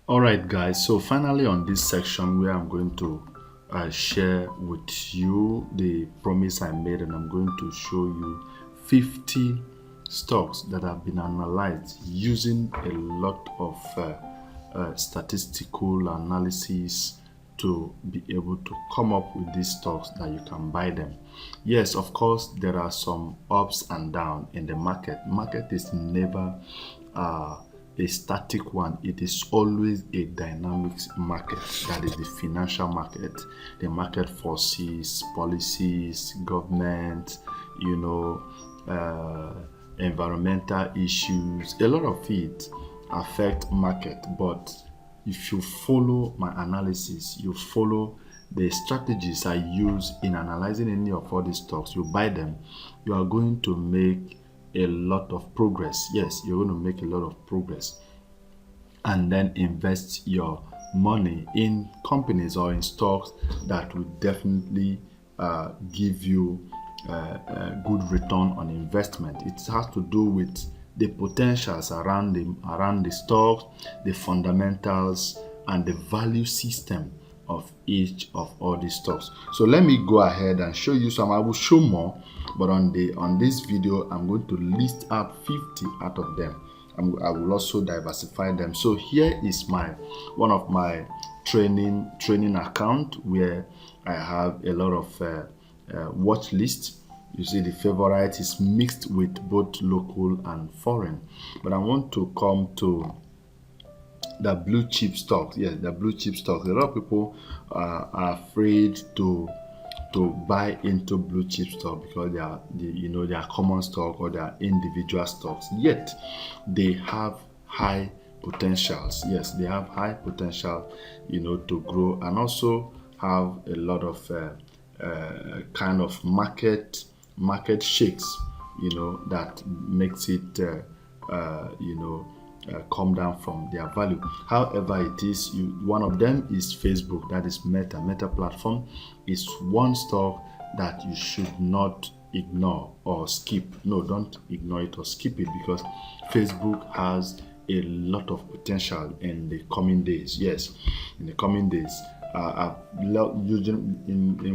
All right, guys. So finally, on this section, where I'm going to share with you the promise I made, and I'm going to show you 50 stocks that have been analyzed using a lot of statistical analysis to be able to come up with these stocks that you can buy them. Yes, of course, there are some ups and downs in the market. Market is never a static one. It is always a dynamic market. That is the financial market. The market forces, policies, government, environmental issues. A lot of it affect market, but if you follow my analysis, you follow the strategies I use in analyzing any of all these stocks, you buy them, you are going to make a lot of progress. Yes, you're going to make a lot of progress, and then invest your money in companies or in stocks that will definitely give you a good return on investment. It has to do with the potentials around the stocks, the fundamentals, and the value system of each of all these stocks. So let me go ahead and show you some. I will show more, but on this video, I'm going to list out 50 out of them. I will also diversify them. So here is one of my training account where I have a lot of watch lists. You see, the favorite is mixed with both local and foreign. But I want to come to the blue chip stocks. Yes, the blue chip stocks. A lot of people are afraid to buy into blue chip stock because they are common stock or they are individual stocks. Yet they have high potentials. Yes, they have high potential, to grow, and also have a lot of kind of market shakes, that makes it come down from their value. However, it is one of them is Facebook. That is Meta platform is one stock that you should not ignore or skip. No, don't ignore it or skip it, because Facebook has a lot of potential in the coming days. Yes, in the coming days. In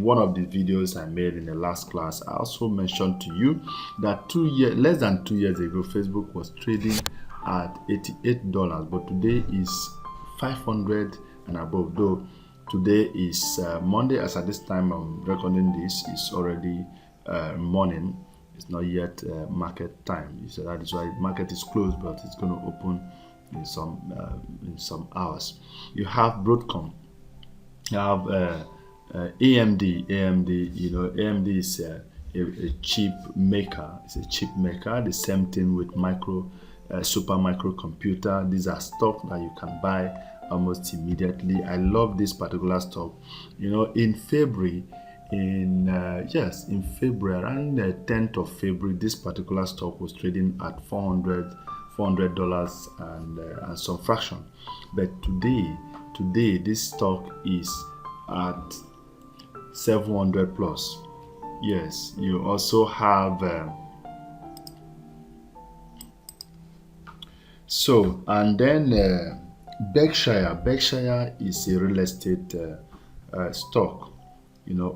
one of the videos I made in the last class, I also mentioned to you that less than 2 years ago, Facebook was trading at $88, but today is 500 and above. Though today is Monday, as at this time I'm recording this, is already morning. It's not yet market time. So that is why market is closed, but it's going to open in some hours. You have Broadcom. You have AMD. AMD is a chip maker. It's a chip maker. The same thing with super microcomputer. These are stocks that you can buy almost immediately. I love this particular stock. In February, in February, around the 10th of February, this particular stock was trading at $400 and some fraction. But today this stock is at 700 plus. Yes, you also have and then Berkshire is a real estate stock,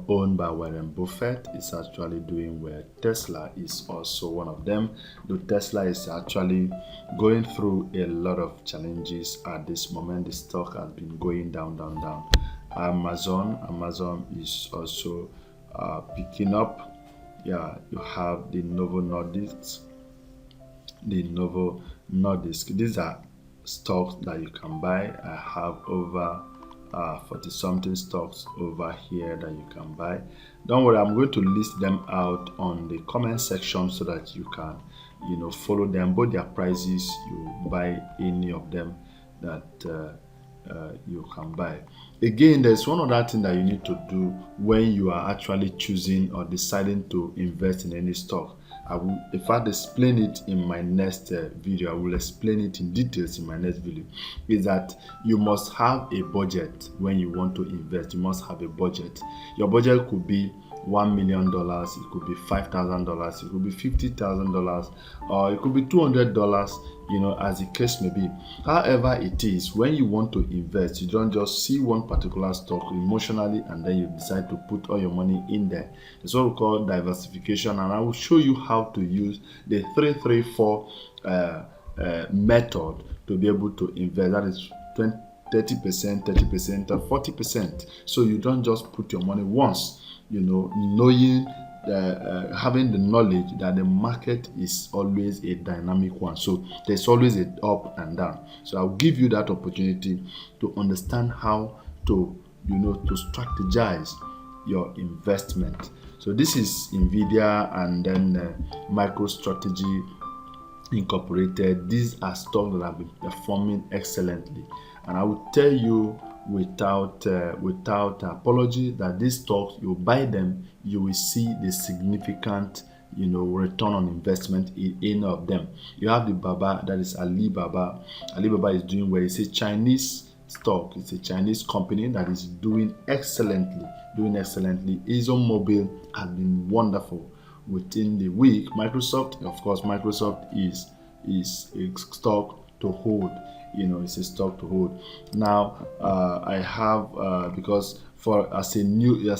owned by Warren Buffett. It's actually doing well. Tesla is also one of them, though Tesla is actually going through a lot of challenges at this moment. The stock has been going down. Amazon is also picking up. Yeah, you have the Novo Nordisk. These are stocks that you can buy. I have over 40 something stocks over here that you can buy. Don't worry, I'm going to list them out on the comment section so that you can follow them, both their prices. You buy any of them that you can buy. Again, there's one other thing that you need to do when you are actually choosing or deciding to invest in any stock. I will, if I explain it in my next video, I will explain it in details in my next video. Is that you must have a budget when you want to invest. You must have a budget. Your budget could be $1 million, it could be $5,000, it could be $50,000, or it could be $200, you know, as the case may be. However it is, when you want to invest, you don't just see one particular stock emotionally and then you decide to put all your money in there. It's what we call diversification, and I will show you how to use the 334 method to be able to invest. That is 30%, 30%, and 40%. So you don't just put your money once, you know, knowing having the knowledge that the market is always a dynamic one. So there's always a up and down. So I'll give you that opportunity to understand how to, you know, to strategize your investment. So this is NVIDIA and then MicroStrategy Incorporated. These are stocks that have been performing excellently, and I will tell you without apology that these stocks, you buy them, you will see the significant, you know, return on investment in any of them. You have the Baba, that is Alibaba. Alibaba is doing well. It's a Chinese stock. It's a Chinese company that is doing excellently. ExxonMobil has been wonderful within the week. Microsoft, of course, Microsoft is a stock to hold. You know, it's a stock to hold. Now, I have because as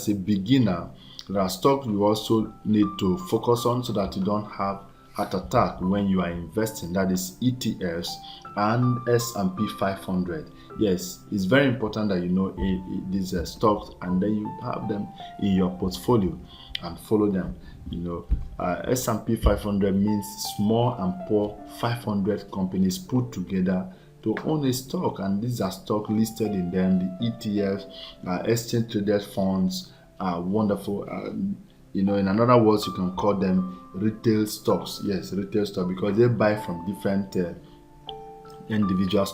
a beginner, there are stocks you also need to focus on so that you don't have heart attack when you are investing. That is ETFs and S&P 500. Yes, it's very important that you know these stocks and then you have them in your portfolio and follow them. You know, S&P 500 means small and poor 500 companies put together to own a stock, and these are stocks listed in them. The ETFs, exchange traded funds are wonderful. You know, in another words, you can call them retail stocks. Yes, retail stock, because they buy from different individual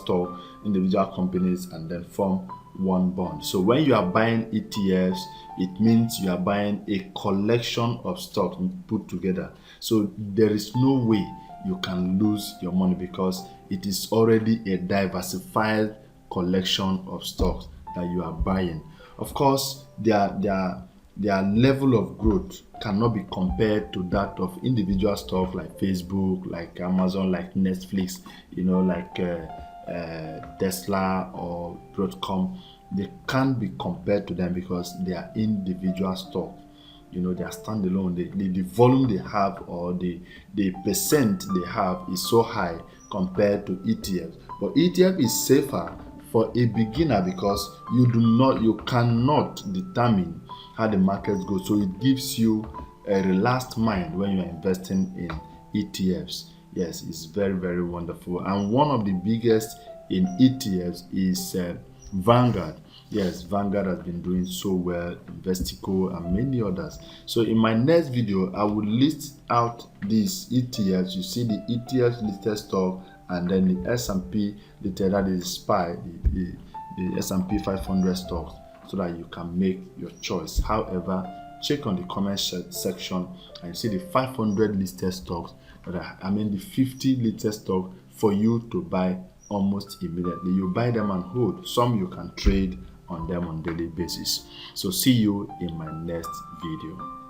companies and then form one bond. So when you are buying ETFs, it means you are buying a collection of stocks put together. So there is no way you can lose your money because it is already a diversified collection of stocks that you are buying. Of course, their level of growth cannot be compared to that of individual stocks like Facebook, like Amazon, like Netflix, you know, like Tesla or Broadcom. They can't be compared to them because they are individual stocks. You know, they are standalone. The volume they have or the percent they have is so high compared to ETFs. But ETF is safer for a beginner because you cannot determine how the market goes. So it gives you a relaxed mind when you're investing in ETFs. Yes, it's very, very wonderful. And one of the biggest in ETFs is Vanguard. Yes, Vanguard has been doing so well, Investico and many others. So in my next video, I will list out these ETFs. You see the ETFs listed stock and then the S&P listed, that is SPY, the S&P 500 stocks, so that you can make your choice. However, check on the comment section and you see the 500 listed stocks, the 50 listed stock for you to buy almost immediately. You buy them and hold. Some you can trade on them on daily basis. So see you in my next video.